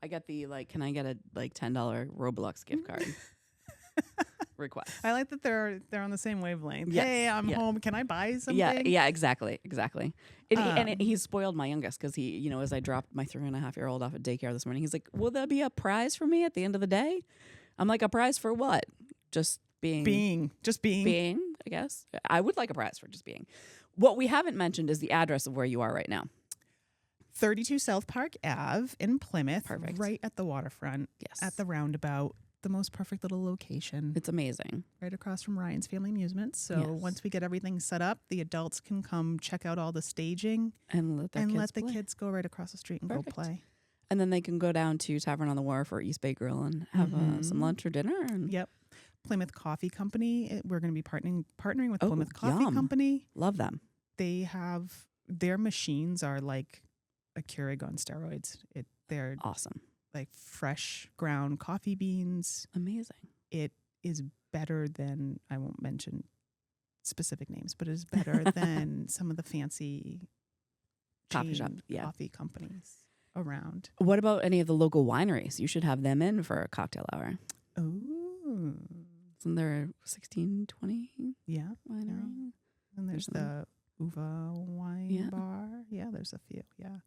I got the can I get a $10 Roblox gift card request. I like that they're on the same wavelength. Yes. Hey, I'm home. Can I buy something? Yeah, exactly. He spoiled my youngest because he, as I dropped my 3.5-year-old off at daycare this morning, he's like, "Will there be a prize for me at the end of the day?" I'm like, "A prize for what? Just being, I guess. I would like a prize for just being." What we haven't mentioned is the address of where you are right now. 32 South Park Ave in Plymouth. Perfect. Right at the waterfront. Yes. At the roundabout. The most perfect little location. It's amazing. Right across from Ryan's Family Amusements. So once we get everything set up, the adults can come check out all the staging and let the kids go right across the street and go play. And then they can go down to Tavern on the Wharf or East Bay Grill and have some lunch or dinner. Yep. Plymouth Coffee Company. We're going to be partnering with Plymouth Coffee Company. Love them. They have their machines are like a Keurig on steroids. They're awesome. Like fresh ground coffee beans. Amazing. It is better than, I won't mention specific names, but it is better than some of the fancy coffee companies around. What about any of the local wineries? You should have them in for a cocktail hour. Oh. Isn't there 1620? Yeah. Winery? Yeah. And there's the Uva wine bar. Yeah, there's a few. Yeah.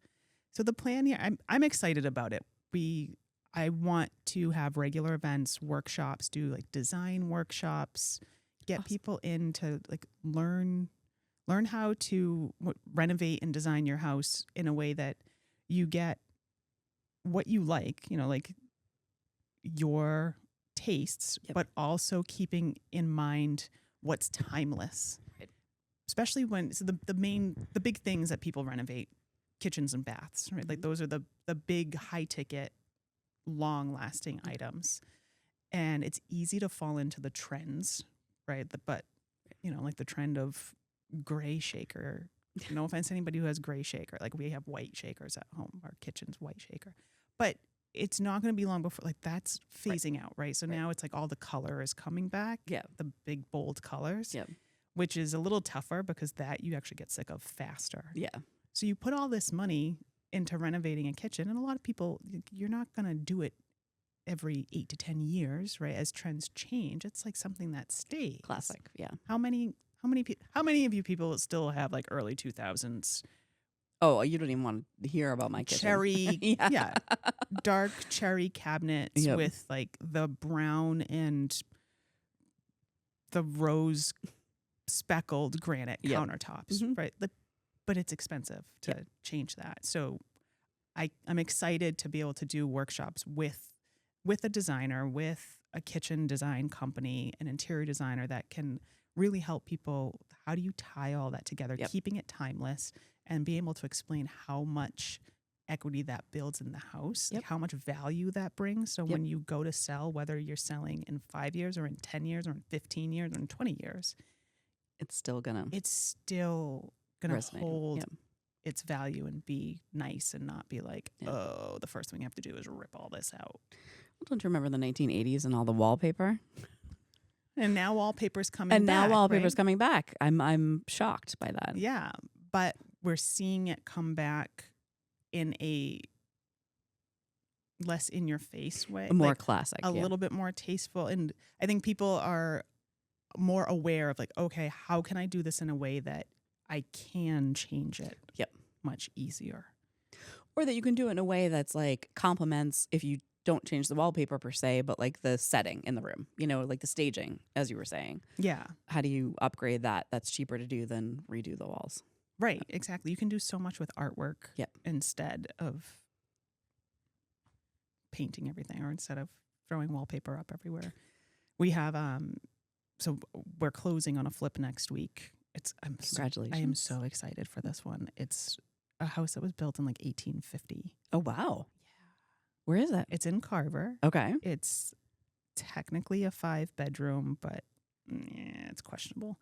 So the plan here, I'm excited about it. I want to have regular events, workshops, do like design workshops, get people in to like learn how to renovate and design your house in a way that you get what you like, like your tastes, but also keeping in mind what's timeless. Right. Especially when the big things that people renovate, kitchens and baths, right? Like those are the big high ticket, long lasting items. And it's easy to fall into the trends, right? But like the trend of gray shaker. No offense to anybody who has gray shaker. Like we have white shakers at home. Our kitchen's white shaker. But it's not going to be long before like that's phasing out, right? So now it's like all the color is coming back. Yeah. The big bold colors. Yeah. Which is a little tougher because that you actually get sick of faster. Yeah. So you put all this money into renovating a kitchen, and a lot of people, you're not going to do it every 8 to 10 years, right? As trends change, it's like something that stays. Classic. Yeah. How many of you people still have like early 2000s Oh, you don't even want to hear about my kitchen. cherry, Yeah. dark cherry cabinets Yep. with like the brown and the rose speckled granite Yep. countertops, Mhm. right? But it's expensive to change that. So I'm excited to be able to do workshops with a designer, with a kitchen design company, an interior designer that can really help people. How do you tie all that together, Yep. keeping it timeless, and be able to explain how much equity that builds in the house, Yep. like how much value that brings. So Yep. when you go to sell, whether you're selling in 5 years or in 10 years or in 15 years or in 20 years, It's still gonna it's still going to resonate. hold Yep. its value and be nice and not be like, Yeah. oh, the first thing you have to do is rip all this out. Don't you remember the 1980s and all the wallpaper? And now wallpaper's coming And back. now wallpaper's right? coming back. I'm shocked by that. Yeah, but we're seeing it come back in a less in your face way. A more like classic. a little bit more tasteful. And I think people are more aware of like, okay, how can I do this in a way that I can change it Yep. much easier? Or that you can do it in a way that's like complements if you don't change the wallpaper per se, but like the setting in the room, like the staging, as you were saying. Yeah, How do you upgrade that? That's cheaper to do than redo the walls. right. Exactly. You can do so much with artwork Yep. instead of painting everything or instead of throwing wallpaper up everywhere. We have, so we're closing on a flip next week. Congratulations. I am so excited for this one. It's a house that was built in like 1850. Oh, wow. Where is it? It's in Carver. Okay. It's technically a 5-bedroom, but it's questionable.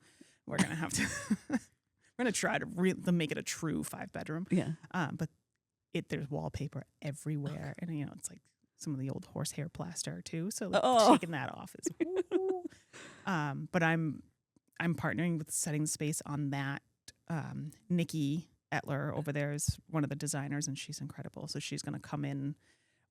We're gonna have to. We're gonna try to make it a true 5-bedroom. Yeah. But there's wallpaper everywhere, and it's like some of the old horsehair plaster too. So like, taking that off is. Woo. But I'm partnering with Setting the Space on that. Nikki Etler over there is one of the designers, and she's incredible. So she's gonna come in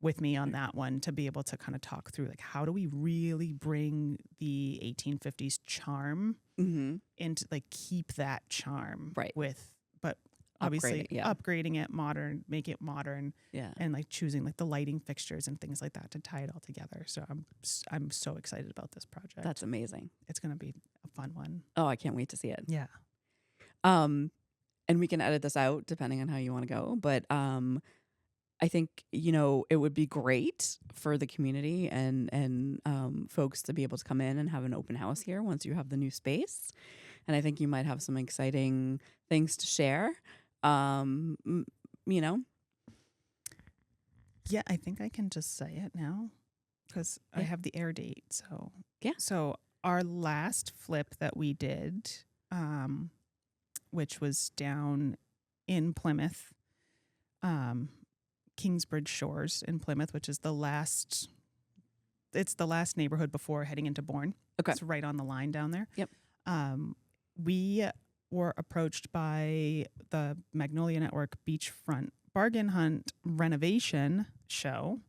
with me on that one to be able to kind of talk through like how do we really bring the 1850s charm Mm-hmm. and like keep that charm Right. but obviously Upgrade it, yeah. upgrading it modern, make it modern, Yeah. and like choosing like the lighting fixtures and things like that to tie it all together. So I'm so excited about this project. That's amazing. It's going to be a fun one. Oh, I can't wait to see it. Yeah. And we can edit this out depending on how you want to go. But I think, it would be great for the community and folks to be able to come in and have an open house here once you have the new space. And I think you might have some exciting things to share. Yeah, I think I can just say it now because I have the air date. So Yeah. So our last flip that we did, which was down in Plymouth, Kingsbridge Shores in Plymouth, which is the last neighborhood before heading into Bourne. Okay. It's right on the line down there. Yep. We were approached by the Magnolia Network Beachfront Bargain Hunt renovation show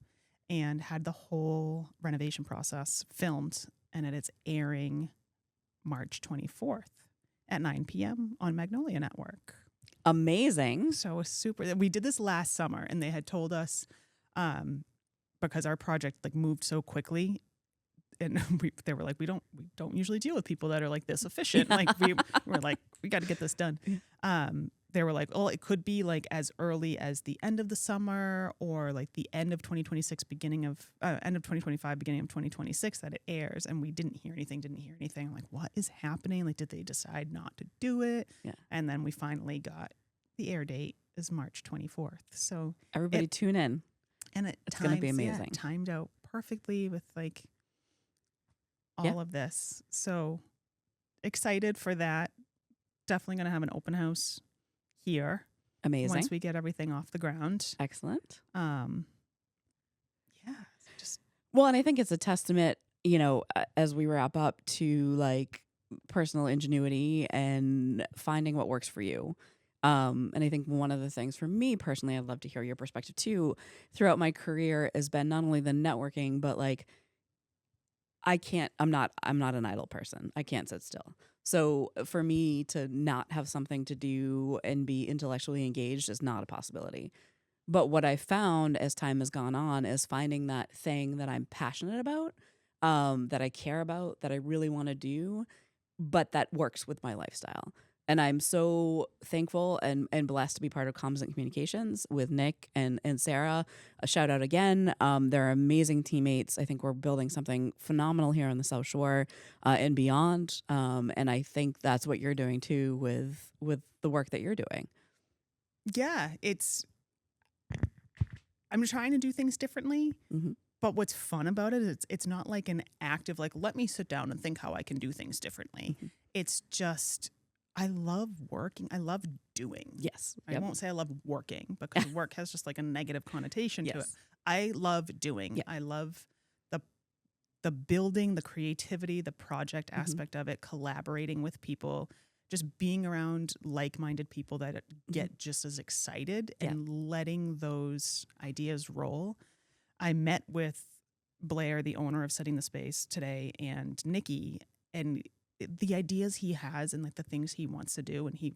and had the whole renovation process filmed, and it is airing March 24th at 9 p.m. on Magnolia Network. Amazing. So we did this last summer, and they had told us, because our project like moved so quickly, and they were like, we don't usually deal with people that are like this efficient. Like we're like, we got to get this done. They were like, oh, it could be like as early as the end of the summer or like the end of 2026, end of 2025, beginning of 2026 that it airs. And we didn't hear anything. I'm like, what is happening? Like, did they decide not to do it? Yeah. And then we finally got the air date is March 24th. So Everybody tune in. And It's going to be amazing. Timed out perfectly with like all of this. So excited for that. Definitely going to have an open house here. Amazing. Once we get everything off the ground. Excellent. Just Well, and I think it's a testament, as we wrap up, to like personal ingenuity and finding what works for you. And I think one of the things for me personally, I'd love to hear your perspective too, throughout my career has been not only the networking, but like I'm not an idle person. I can't sit still. So for me to not have something to do and be intellectually engaged is not a possibility. But what I found as time has gone on is finding that thing that I'm passionate about, that I care about, that I really want to do, but that works with my lifestyle. And I'm so thankful and blessed to be part of Comsint Communications with Nick and Sarah. A shout out again. They're amazing teammates. I think we're building something phenomenal here on the South Shore and beyond. And I think that's what you're doing too with the work that you're doing. Yeah, I'm trying to do things differently. Mm-hmm. But what's fun about it is it's not like an active, like, let me sit down and think how I can do things differently. Mm-hmm. It's just, I love working. I love doing. Yes. I won't say I love working because work has just like a negative connotation to it. I love doing. Yep. I love the building, the creativity, the project aspect of it, collaborating with people, just being around like-minded people that get just as excited and letting those ideas roll. I met with Blair, the owner of Setting the Space today, and Nikki, and the ideas he has and like the things he wants to do. And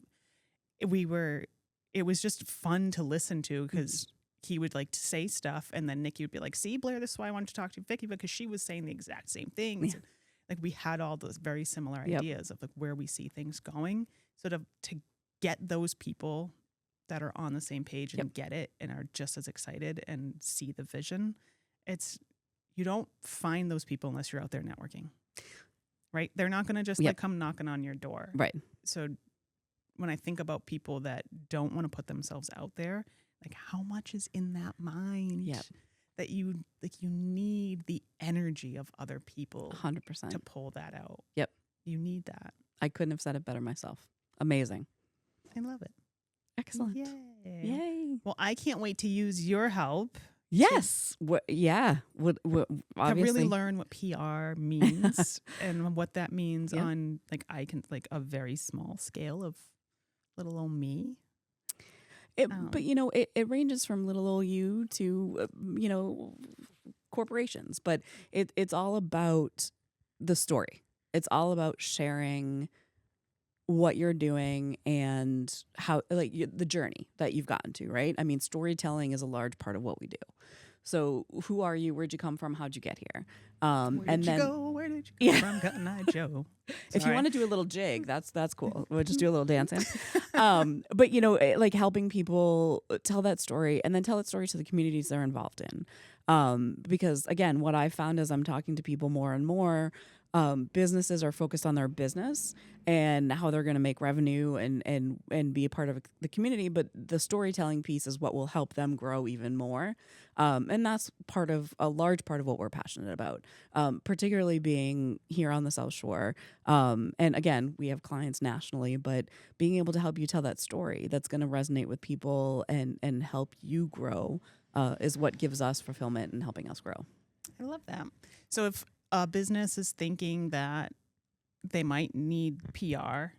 it was just fun to listen to because he would like to say stuff. And then Nikki would be like, see, Blair, this is why I wanted to talk to Vicki, because she was saying the exact same things. And, like, we had all those very similar ideas of like where we see things going. So to get those people that are on the same page and get it and are just as excited and see the vision. You don't find those people unless you're out there networking, right? They're not going to just like come knocking on your door. Right. So when I think about people that don't want to put themselves out there, like how much is in that mind that you need the energy of other people 100% to pull that out. Yep. You need that. I couldn't have said it better myself. Amazing. I love it. Excellent. Yay. Well, I can't wait to use your help. Yes. Obviously. To really learn what PR means and what that means on like a very small scale of little old me. But it ranges from little old you to corporations. But it's all about the story. It's all about sharing what you're doing and how, like, the journey that you've gotten to, right? I mean, storytelling is a large part of what we do. So who are you? Where'd you come from? How'd you get here? Where did you come from? Cotton Eye Joe. If you want to do a little jig, that's cool. We'll just do a little dancing. But like helping people tell that story and then tell that story to the communities they're involved in. Because again, what I found as I'm talking to people more and more, businesses are focused on their business and how they're going to make revenue and be a part of the community. But the storytelling piece is what will help them grow even more. And that's a large part of what we're passionate about, particularly being here on the South Shore. And again, we have clients nationally, but being able to help you tell that story that's going to resonate with people and help you grow is what gives us fulfillment and helping us grow. I love that. So if a business is thinking that they might need PR,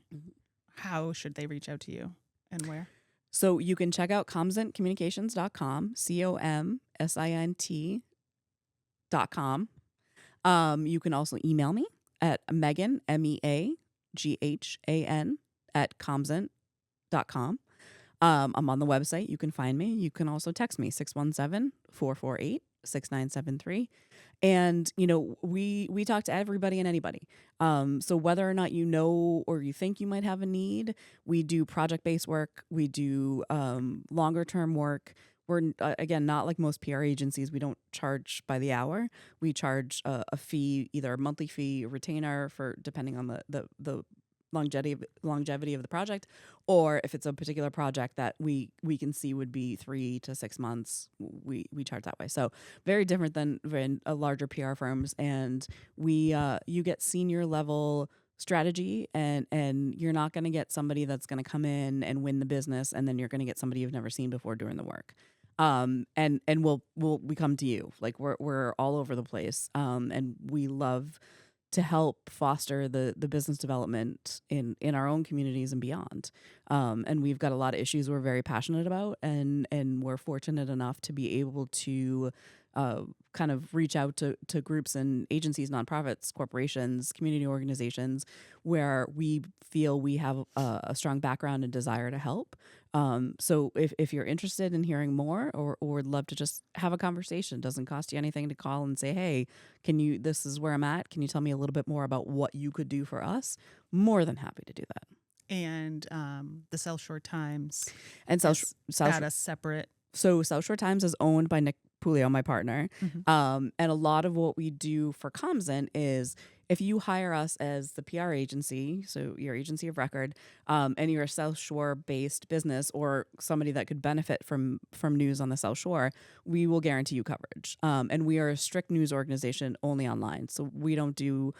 how should they reach out to you and where? So you can check out comsintcommunications.com, COMSINT.com. You can also email me at Meaghan, MEAGHAN, at comsint.com. I'm on the website. You can find me. You can also text me, 617-448-6973. And, we talk to everybody and anybody. So whether or not you know or you think you might have a need, we do project-based work. We do longer term work. We're, again, not like most PR agencies. We don't charge by the hour. We charge a fee, either a monthly fee, a retainer for depending on the longevity of the project, or if it's a particular project that we can see would be 3 to 6 months, we charge that way. So very different than larger PR firms. And you get senior level strategy, and you're not going to get somebody that's going to come in and win the business, and then you're going to get somebody you've never seen before doing the work. And we come to you, like we're all over the place, and we love to help foster the business development in our own communities and beyond. And we've got a lot of issues we're very passionate about, and we're fortunate enough to be able to kind of reach out to groups and agencies, nonprofits, corporations, community organizations where we feel we have a strong background and desire to help. So if you're interested in hearing more or would love to just have a conversation, doesn't cost you anything to call and say, hey, this is where I'm at. Can you tell me a little bit more about what you could do for us? More than happy to do that. And the South Shore Times and South at a separate. So South Shore Times is owned by Nick Pulio, my partner. And a lot of what we do for Comsint is if you hire us as the PR agency, so your agency of record, and you're a South Shore based business or somebody that could benefit from news on the South Shore, we will guarantee you coverage. And we are a strict news organization only online. So we don't do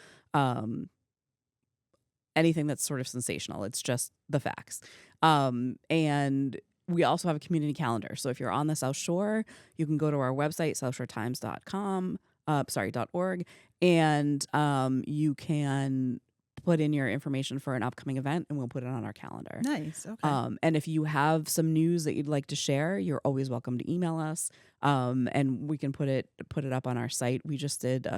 anything that's sort of sensational. It's just the facts. And we also have a community calendar. So if you're on the South Shore, you can go to our website, southshoretimes.org, and you can put in your information for an upcoming event, and we'll put it on our calendar. Nice. Okay. And if you have some news that you'd like to share, you're always welcome to email us, and we can put it up on our site. We just did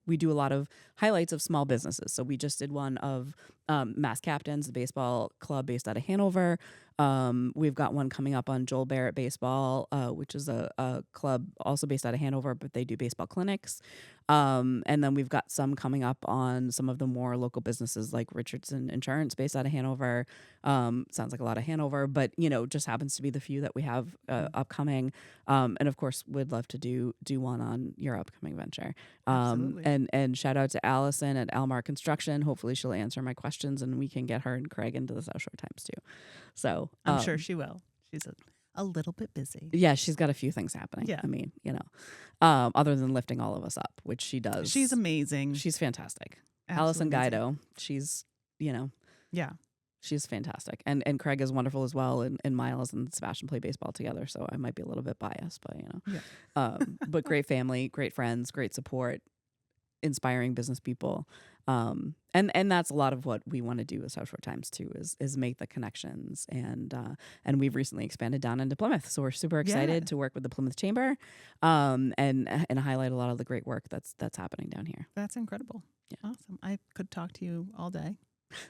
we do a lot of highlights of small businesses. So we just did one of Mass Captains, the baseball club based out of Hanover. We've got one coming up on Joel Barrett Baseball, which is a club also based out of Hanover, but they do baseball clinics. And then we've got some coming up on some of the more local businesses like Richardson Insurance based out of Hanover. Sounds like a lot of Hanover, but just happens to be the few that we have upcoming. And of course, we'd love to do one on your upcoming venture. And shout out to Allison at Almar Construction. Hopefully she'll answer my questions and we can get her and Craig into the South Shore Times too. So I'm sure she will. She's a little bit busy. Yeah, she's got a few things happening. Yeah. I mean, other than lifting all of us up, which she does. She's amazing. She's fantastic. Absolutely Allison Guido, she's, yeah. She's fantastic. And Craig is wonderful as well. And Miles and Sebastian play baseball together. So I might be a little bit biased, but, Yeah. But great family, great friends, great support, inspiring business people. And that's a lot of what we want to do with South Shore Times too, is make the connections. And we've recently expanded down into Plymouth. So we're super excited to work with the Plymouth Chamber, and highlight a lot of the great work that's happening down here. That's incredible. Yeah. Awesome. I could talk to you all day.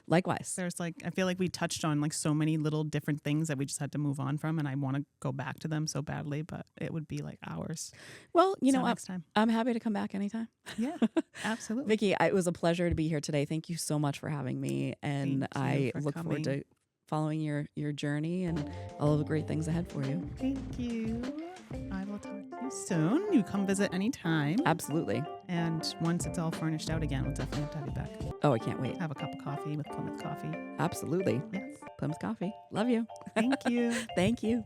Likewise. There's I feel like we touched on so many little different things that we just had to move on from, and I want to go back to them so badly, but it would be hours. Well, next time. I'm happy to come back anytime. Yeah, absolutely. Vicki, it was a pleasure to be here today. Thank you so much for having me, and I look forward to following your journey and all of the great things ahead for you. Thank you. I will talk to you soon. You come visit anytime. Absolutely. And once it's all furnished out again, we'll definitely have to have you back. Oh, I can't wait. Have a cup of coffee with Plymouth Coffee. Absolutely. Yes. Plymouth Coffee. Love you. Thank you. Thank you.